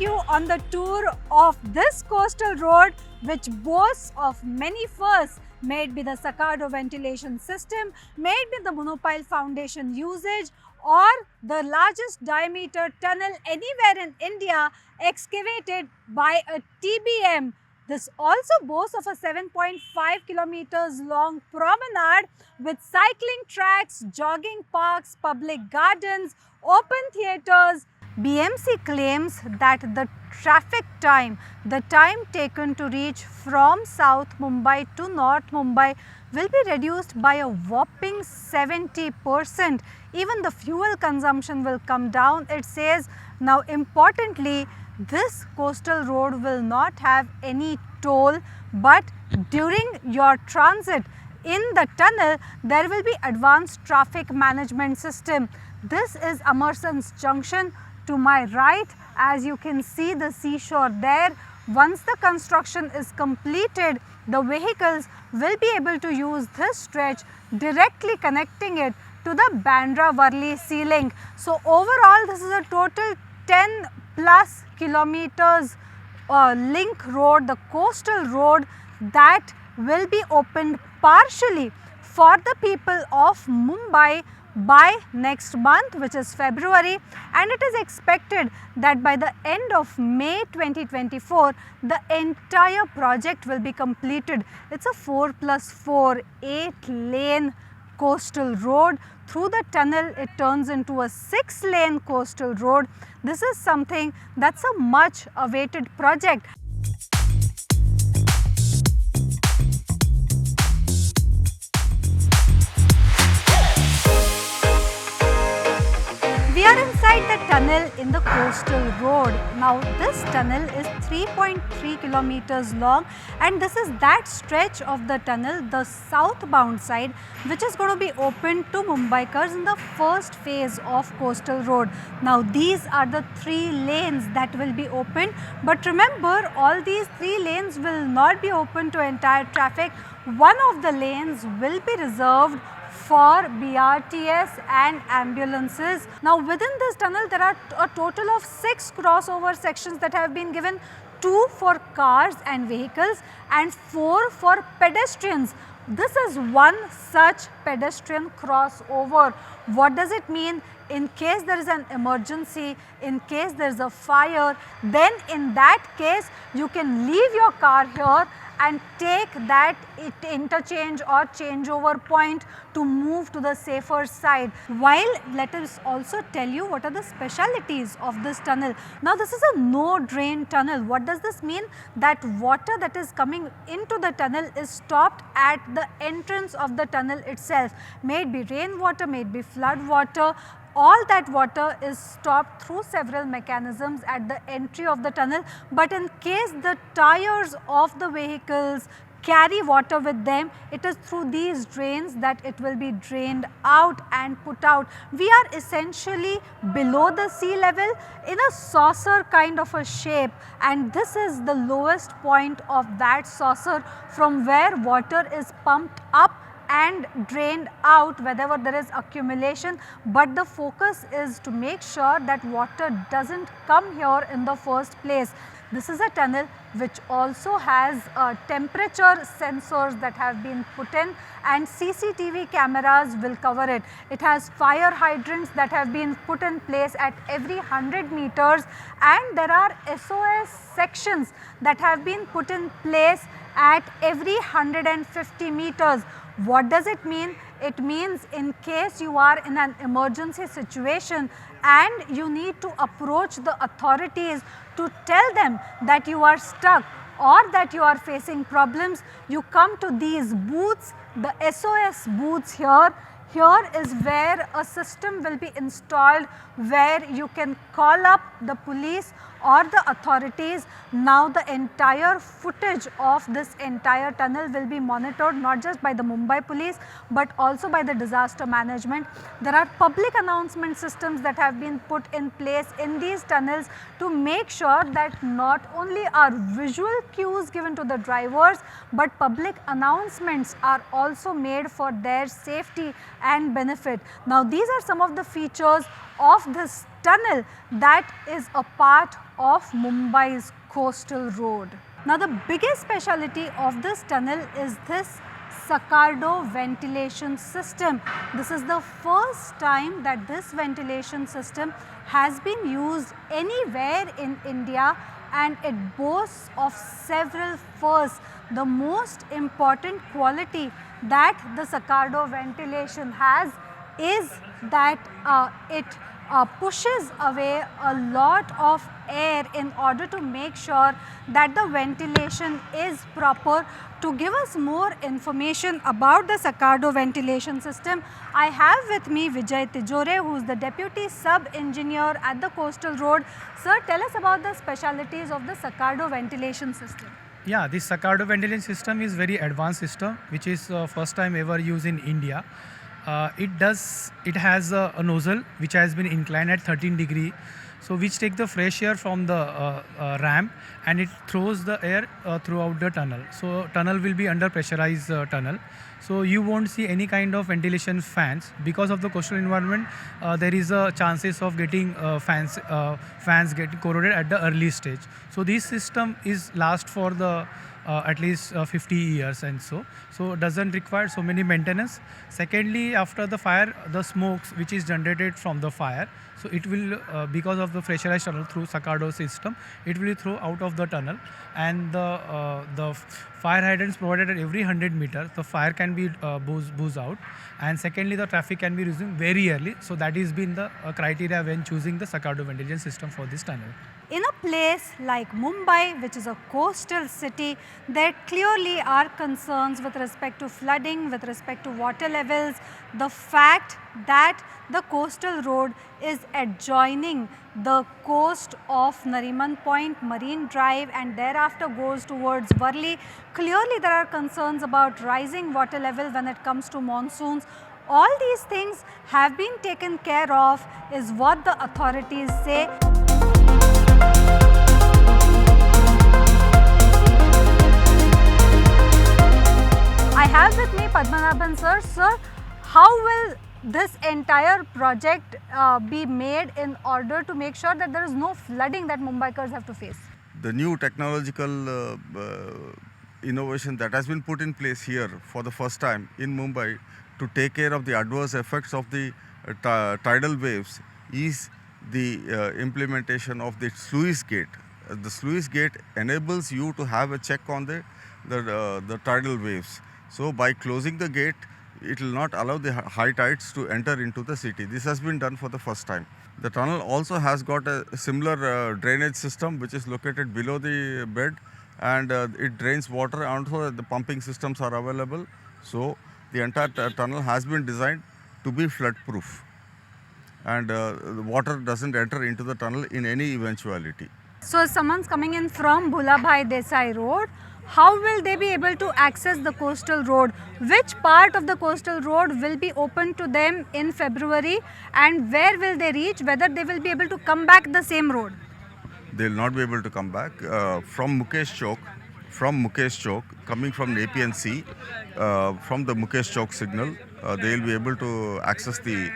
you on the tour of this coastal road, which boasts of many firsts made by the Sakado ventilation system, made by the monopile foundation usage, or the largest diameter tunnel anywhere in India excavated by a TBM. This also boasts of a 7.5 kilometers long promenade with cycling tracks, jogging parks, public gardens, open theatres. BMC claims that the traffic time, the time taken to reach from South Mumbai to North Mumbai will be reduced by a whopping 70%. Even the fuel consumption will come down, it says. Now importantly, this coastal road will not have any toll, but during your transit in the tunnel, there will be advanced traffic management system. This is Amerson's Junction. To my right, as you can see the seashore there, once the construction is completed, the vehicles will be able to use this stretch, directly connecting it to the Bandra-Worli Sea Link. So overall, this is a total 10 plus kilometers link road, the coastal road, that will be opened partially for the people of Mumbai by next month, which is February, and it is expected that by the end of May 2024, the entire project will be completed. It's a 4+4, 8-lane coastal road. Through the tunnel, it turns into a 6-lane coastal road. This is something that's a much awaited project. We are inside the tunnel in the coastal road. Now this tunnel is 3.3 kilometers long, and this is that stretch of the tunnel, the southbound side, which is going to be opened to Mumbaikars in the first phase of coastal road. Now these are the 3 lanes that will be opened, but remember, all these 3 lanes will not be open to entire traffic. One of the lanes will be reserved for BRTS and ambulances. Now within this tunnel, there are a total of 6 crossover sections that have been given, 2 for cars and vehicles and 4 for pedestrians. This is one such pedestrian crossover. What does it mean? In case there is an emergency, in case there is a fire, then in that case you can leave your car here and take that interchange or changeover point to move to the safer side. While let us also tell you what are the specialities of this tunnel. Now this is a no drain tunnel. What does this mean? That water that is coming into the tunnel is stopped at the entrance of the tunnel itself. May it be rainwater, may it be flood water. All that water is stopped through several mechanisms at the entry of the tunnel, but in case the tires of the vehicles carry water with them, it is through these drains that it will be drained out and put out. We are essentially below the sea level in a saucer kind of a shape, and this is the lowest point of that saucer from where water is pumped up and drained out wherever there is accumulation, but the focus is to make sure that water does not come here in the first place. This is a tunnel which also has temperature sensors that have been put in, and CCTV cameras will cover it. It has fire hydrants that have been put in place at every 100 meters, and there are SOS sections that have been put in place at every 150 meters. What does it mean? It means in case you are in an emergency situation and you need to approach the authorities to tell them that you are stuck or that you are facing problems, you come to these booths, the SOS booths here. Here is where a system will be installed where you can call up the police or the authorities. Now the entire footage of this entire tunnel will be monitored not just by the Mumbai police but also by the disaster management. There are public announcement systems that have been put in place in these tunnels to make sure that not only are visual cues given to the drivers, but public announcements are also made for their safety and benefit. Now these are some of the features of this tunnel that is a part of Mumbai's coastal road. Now the biggest speciality of this tunnel is this Sacardo ventilation system. This is the first time that this ventilation system has been used anywhere in India, and it boasts of several firsts. The most important quality that the Sacardo ventilation has is that it pushes away a lot of air in order to make sure that the ventilation is proper. To give us more information about the Sacardo ventilation system, I have with me Vijay Tijore, who is the Deputy Sub-Engineer at the Coastal Road. Sir, tell us about the specialities of the Sacardo ventilation system. Yeah, this Sacardo ventilation system is very advanced system, which is first time ever used in India. It has a nozzle which has been inclined at 13 degree, so which take the fresh air from the ramp, and it throws the air throughout the tunnel. So tunnel will be under pressurized tunnel, so you won't see any kind of ventilation fans. Because of the coastal environment, there is a chances of getting fans getting corroded at the early stage. So this system is last for the at least 50 years, and so doesn't require so many maintenance. Secondly, after the fire, the smokes which is generated from the fire, so it will because of the pressurized tunnel through Sacardo system, it will throw out of the tunnel, and the fire hydrants provided at every 100 meters, the fire can be boost out, and secondly the traffic can be resumed very early. So that has been the criteria when choosing the Sacardo ventilation system for this tunnel. In a place like Mumbai, which is a coastal city, there clearly are concerns with respect to flooding, with respect to water levels. The fact that the coastal road is adjoining the coast of Nariman Point, Marine Drive, and thereafter goes towards Worli, clearly there are concerns about rising water level when it comes to monsoons. All these things have been taken care of, is what the authorities say. I have with me Padmanabhan sir. Sir, how will this entire project be made in order to make sure that there is no flooding that Mumbaikars have to face? The new technological innovation that has been put in place here for the first time in Mumbai to take care of the adverse effects of the tidal waves is the implementation of the sluice gate. The sluice gate enables you to have a check on the tidal waves. So by closing the gate, it will not allow the high tides to enter into the city. This has been done for the first time. The tunnel also has got a similar drainage system which is located below the bed, and it drains water, and also the pumping systems are available. So the entire tunnel has been designed to be flood proof, and the water doesn't enter into the tunnel in any eventuality. So if someone's coming in from Bhulabhai Desai Road, how will they be able to access the coastal road? Which part of the coastal road will be open to them in February, and where will they reach? Whether they will be able to come back the same road? They will not be able to come back from Mukesh Chowk, coming from APNC, from the Mukesh Chowk signal, they will be able to access the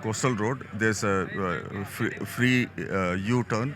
coastal road. There's a free U-turn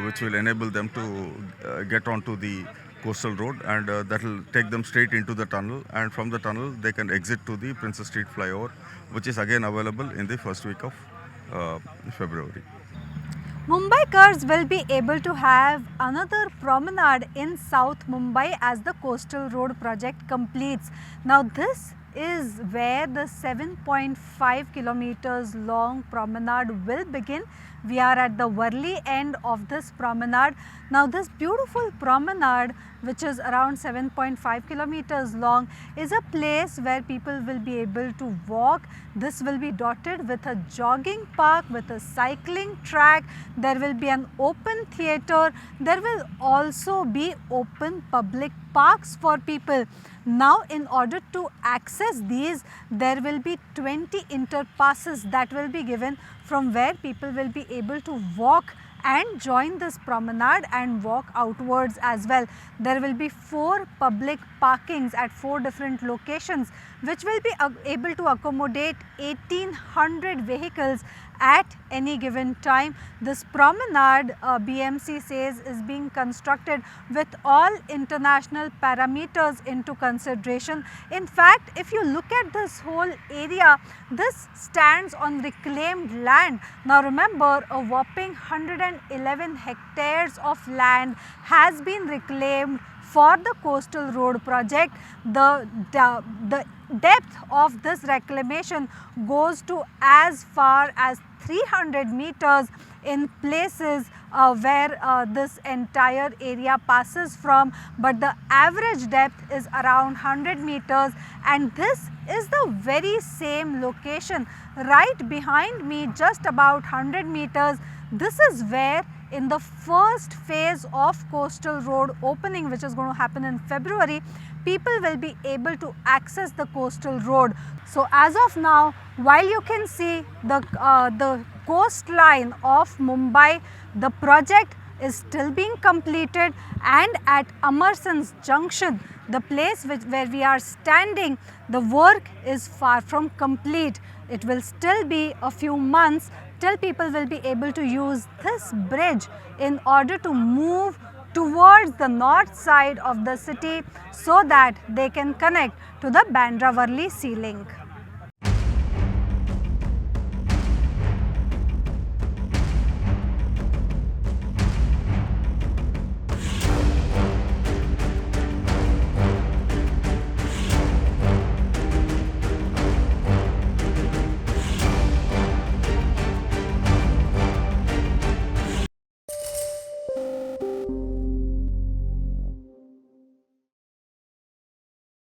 which will enable them to get onto the coastal road, and that will take them straight into the tunnel, and from the tunnel they can exit to the Princess Street flyover, which is again available in the first week of February. Mumbaikars will be able to have another promenade in South Mumbai as the coastal road project completes. Now this is where the 7.5 kilometers long promenade will begin. We are at the Worli end of this promenade. Now this beautiful promenade, which is around 7.5 kilometers long, is a place where people will be able to walk. This will be dotted with a jogging park, with a cycling track. There will be an open theatre. There will also be open public parks for people. Now in order to access these, there will be 20 interpasses that will be given, from where people will be able to walk and join this promenade and walk outwards as well. There will be 4 public parkings at 4 different locations, which will be able to accommodate 1800 vehicles at any given time. This promenade, BMC says, is being constructed with all international parameters into consideration. In fact, if you look at this whole area, this stands on reclaimed land. Now remember, a whopping 111 hectares of land has been reclaimed for the coastal road project. The depth of this reclamation goes to as far as 300 meters in places where this entire area passes from, but the average depth is around 100 meters, and this is the very same location right behind me, just about 100 meters. This is where in the first phase of coastal road opening, which is going to happen in February, people will be able to access the coastal road. So as of now, while you can see the coastline of Mumbai, the project is still being completed, and at Amarsan's junction, the place where we are standing, the work is far from complete. It will still be a few months till people will be able to use this bridge in order to move towards the north side of the city so that they can connect to the Bandra-Worli sea link.